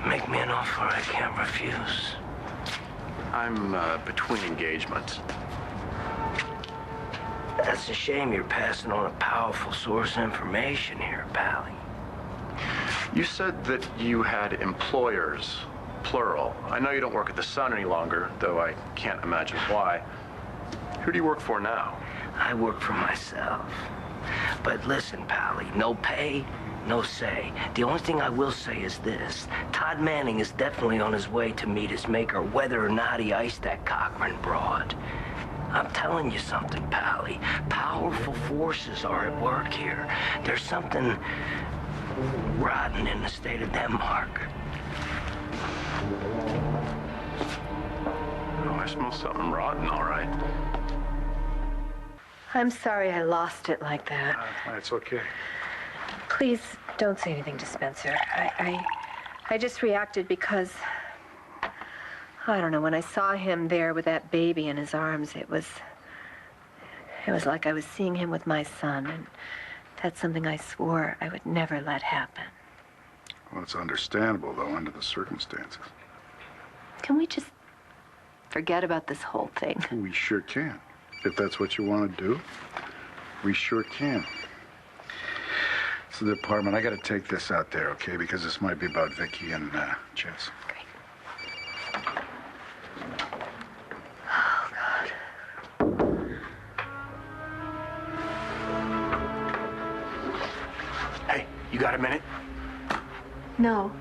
Make me an offer I can't refuse. I'm between engagements. That's a shame you're passing on a powerful source of information here, Pally. You said that you had employers, plural. I know you don't work at the Sun any longer, though I can't imagine why. Who do you work for now? I work for myself. But listen, Pally, no pay, no say. The only thing I will say is this. Todd Manning is definitely on his way to meet his maker, whether or not he iced that Cochran broad. I'm telling you something, Pally. Powerful forces are at work here. There's something rotten in the state of Denmark. Oh, I smell something rotten, all right. I'm sorry I lost it like that. It's okay. Please don't say anything to Spencer. I just reacted because, I don't know, when I saw him there with that baby in his arms, it was like I was seeing him with my son, and that's something I swore I would never let happen. Well, it's understandable, though, under the circumstances. Can we just forget about this whole thing? We sure can. If that's what you want to do, we sure can. So the apartment, I got to take this out there, okay? Because this might be about Vicky and Jess. Great. Oh, God. Hey, you got a minute? No,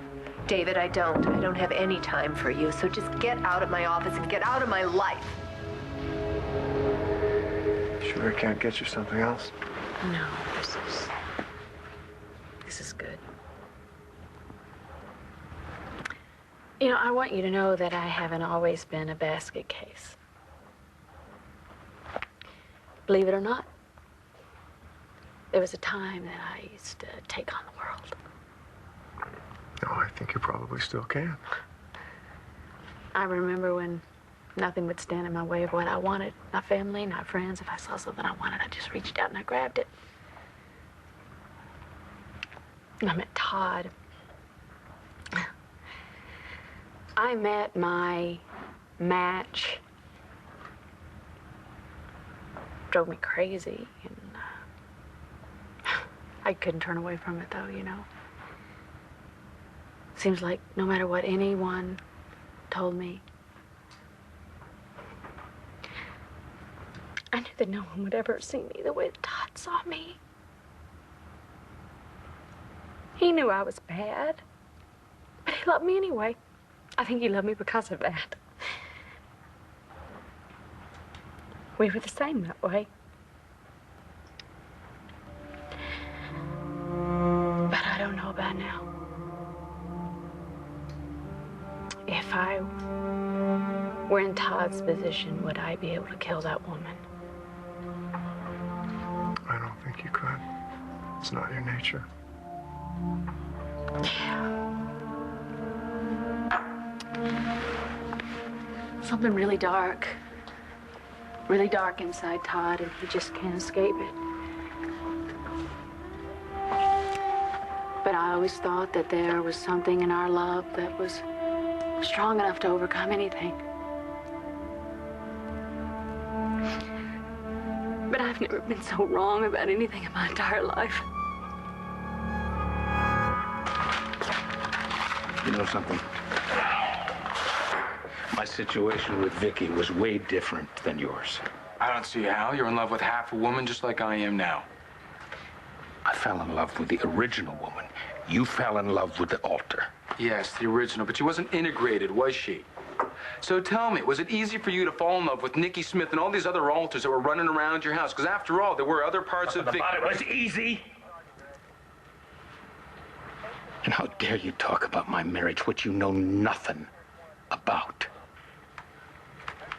David, I don't. I don't have any time for you, so just get out of my office and get out of my life. Sure I can't get you something else? No, this is good. You know, I want you to know that I haven't always been a basket case. Believe it or not, there was a time that I used to take on the world. No, I think you probably still can. I remember when nothing would stand in my way of what I wanted. Not family, not friends. If I saw something I wanted, I just reached out and I grabbed it. I met Todd. I met my match. Drove me crazy, and I couldn't turn away from it, though, you know. Seems like no matter what anyone told me, I knew that no one would ever see me the way that Todd saw me. He knew I was bad, but he loved me anyway. I think he loved me because of that. We were the same that way. But I don't know about now. If I were in Todd's position, would I be able to kill that woman? I don't think you could. It's not your nature. Yeah. Something really dark inside Todd, and he just can't escape it. But I always thought that there was something in our love that was strong enough to overcome anything. But I've never been so wrong about anything in my entire life. You know something? My situation with Vicky was way different than yours. I don't see how. You're in love with half a woman just like I am now. I fell in love with the original woman. You fell in love with the altar. Yes, the original, but she wasn't integrated, was she? So tell me, was it easy for you to fall in love with Nikki Smith and all these other altars that were running around your house? Because after all, there were other parts of Vicky. It was easy. And how dare you talk about my marriage, which you know nothing about?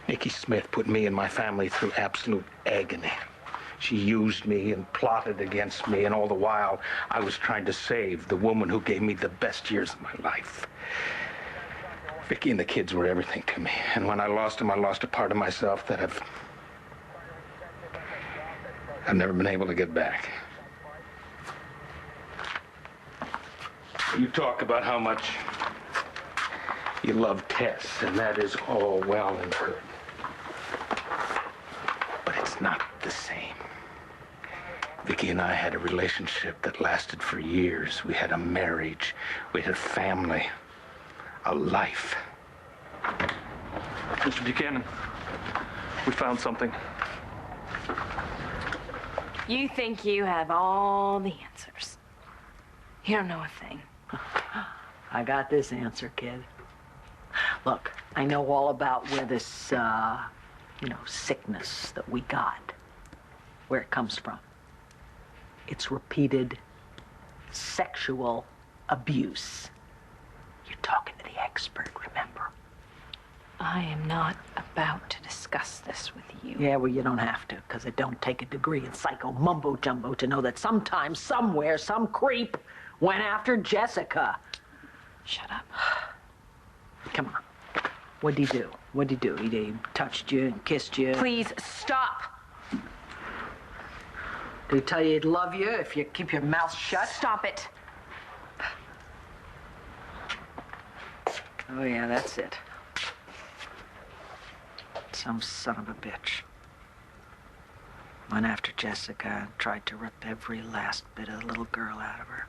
Nikki Smith put me and my family through absolute agony. She used me and plotted against me, and all the while, I was trying to save the woman who gave me the best years of my life. Vicky and the kids were everything to me, and when I lost them, I lost a part of myself that I've never been able to get back. You talk about how much You love Tess, and that is all well and good. But it's not the same. Vicky and I had a relationship that lasted for years. We had a marriage. We had a family. A life. Mr. Buchanan, we found something. You think you have all the answers. You don't know a thing. I got this answer, kid. Look, I know all about where this, sickness that we got, where it comes from. It's repeated sexual abuse. You're talking to the expert, remember? I am not about to discuss this with you. Yeah, well, you don't have to, because it don't take a degree in psycho mumbo-jumbo to know that sometime, somewhere, some creep went after Jessica. Shut up. Come on. What'd he do? What'd he do? He touched you and kissed you? Please stop. Did he tell you he'd love you if you keep your mouth shut? Stop it. Oh, yeah, that's it. Some son of a bitch. Went after Jessica and tried to rip every last bit of the little girl out of her.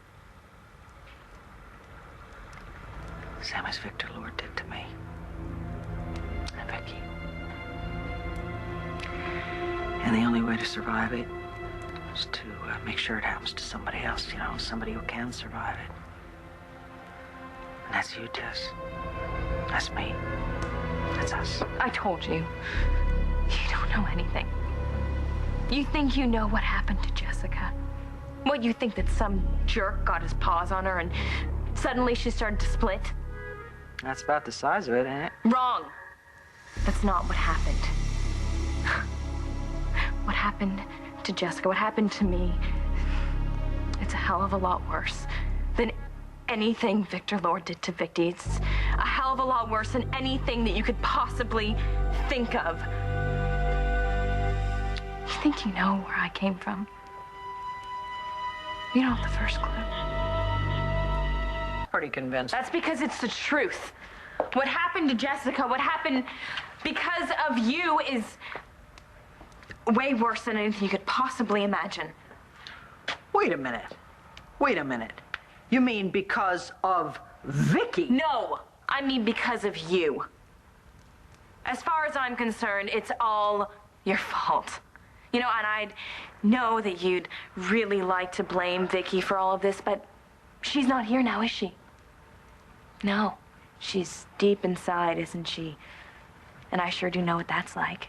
Same as Victor Lord did to me. And Vicky. And the only way to survive it is to make sure it happens to somebody else, somebody who can survive it. And that's you, Tess. That's me. That's us. I told you. You don't know anything. You think you know what happened to Jessica? What, you think that some jerk got his paws on her and suddenly she started to split? That's about the size of it, ain't it? Wrong. That's not what happened. What happened to Jessica, what happened to me, it's a hell of a lot worse than anything Victor Lord did to Vicky. It's a hell of a lot worse than anything that you could possibly think of. You think you know where I came from? You don't have the first clue. Pretty convinced. That's because it's the truth. What happened to Jessica, what happened because of you is way worse than anything you could possibly imagine. Wait a minute. Wait a minute. You mean because of Vicky? No, I mean because of you. As far as I'm concerned, it's all your fault. And I know that you'd really like to blame Vicky for all of this, but she's not here now, is she? No, she's deep inside, isn't she? And I sure do know what that's like.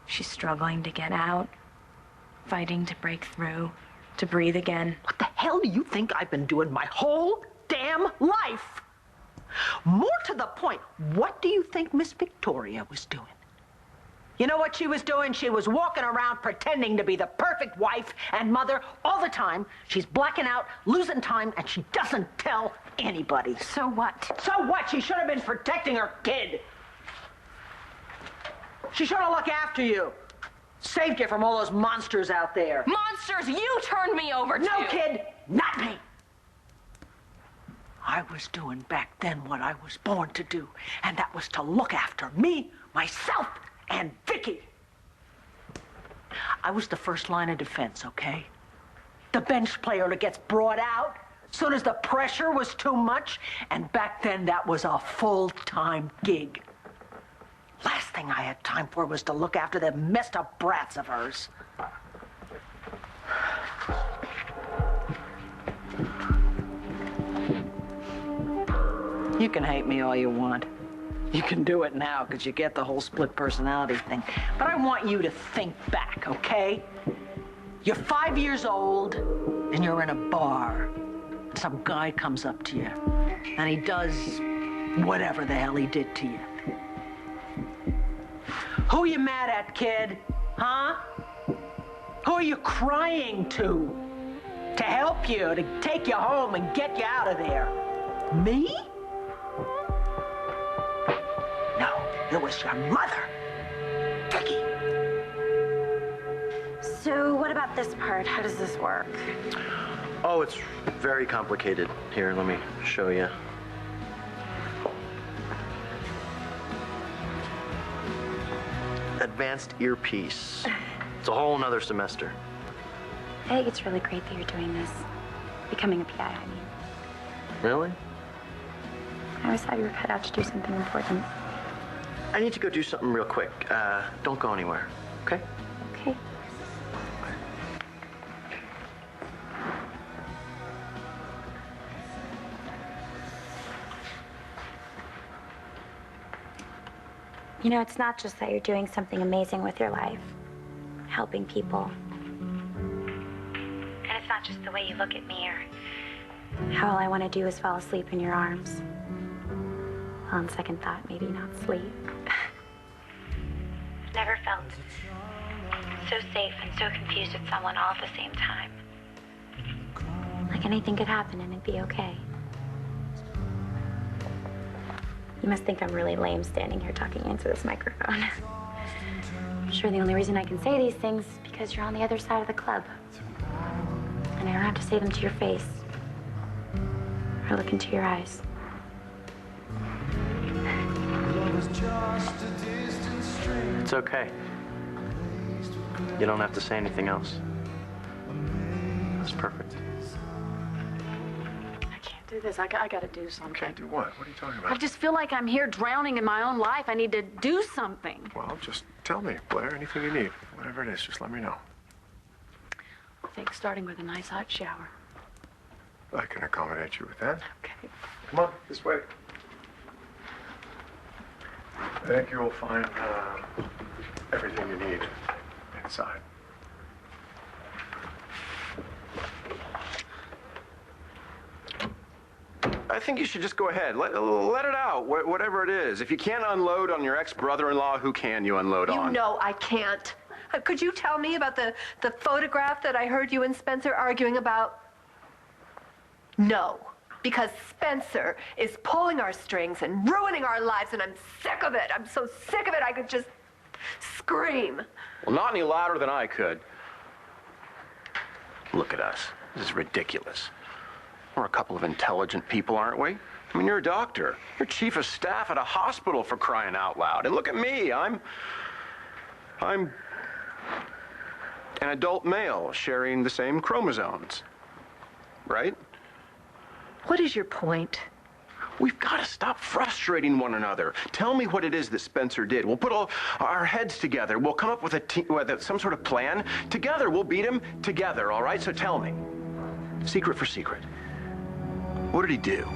She's struggling to get out, fighting to break through, to breathe again. What the hell do you think I've been doing my whole damn life? More to the point, what do you think Miss Victoria was doing? You know what she was doing? She was walking around pretending to be the perfect wife and mother all the time. She's blacking out, losing time, and she doesn't tell anybody. So what? So what? She should have been protecting her kid. She should have looked after you. Saved you from all those monsters out there. Monsters you turned me over to! No, kid, not me. I was doing back then what I was born to do, and that was to look after me, myself, and Vicky. I was the first line of defense, okay? The bench player that gets brought out as soon as the pressure was too much, and back then that was a full-time gig. Last thing I had time for was to look after them messed up brats of hers. You can hate me all you want. You can do it now because you get the whole split personality thing. But I want you to think back, okay? You're 5 years old and you're in a bar. Some guy comes up to you and he does whatever the hell he did to you. Who are you mad at, kid? Huh? Who are you crying to help you, to take you home and get you out of there? Me? No, it was your mother, Vicky. So what about this part? How does this work? Oh, it's very complicated. Here, let me show you. advanced earpiece. It's a whole nother semester. I think it's really great that you're doing this. Becoming a PI, I mean. Really? I always thought you were cut out to do something important. I need to go do something real quick. Don't go anywhere, okay? Okay. You know, it's not just that you're doing something amazing with your life, helping people. And it's not just the way you look at me or how all I want to do is fall asleep in your arms. Well, on second thought, maybe not sleep. I've never felt so safe and so confused with someone all at the same time. Like anything could happen and it'd be okay. You must think I'm really lame standing here talking into this microphone. I'm sure the only reason I can say these things is because you're on the other side of the club. And I don't have to say them to your face or look into your eyes. It's okay. You don't have to say anything else. It's perfect. Do this. I gotta do something. Okay, do what? What are you talking about? I just feel like I'm here drowning in my own life. I need to do something. Well, just tell me, Blair, anything you need. Whatever it is, just let me know. I think starting with a nice hot shower. I can accommodate you with that. Okay. Come on, this way. I think you will find everything you need inside. I think you should just go ahead. Let it out, whatever it is. If you can't unload on your ex-brother-in-law, who can you unload on? You know I can't. Could you tell me about the photograph that I heard you and Spencer arguing about? No, because Spencer is pulling our strings and ruining our lives, and I'm sick of it. I'm so sick of it, I could just scream. Well, not any louder than I could. Look at us. This is ridiculous. We're a couple of intelligent people, aren't we? I mean, you're a doctor. You're chief of staff at a hospital, for crying out loud. And look at me. I'm an adult male sharing the same chromosomes. Right? What is your point? We've got to stop frustrating one another. Tell me what it is that Spencer did. We'll put all our heads together. We'll come up with some sort of plan. Together, we'll beat him together, all right? So tell me, secret for secret, what did he do?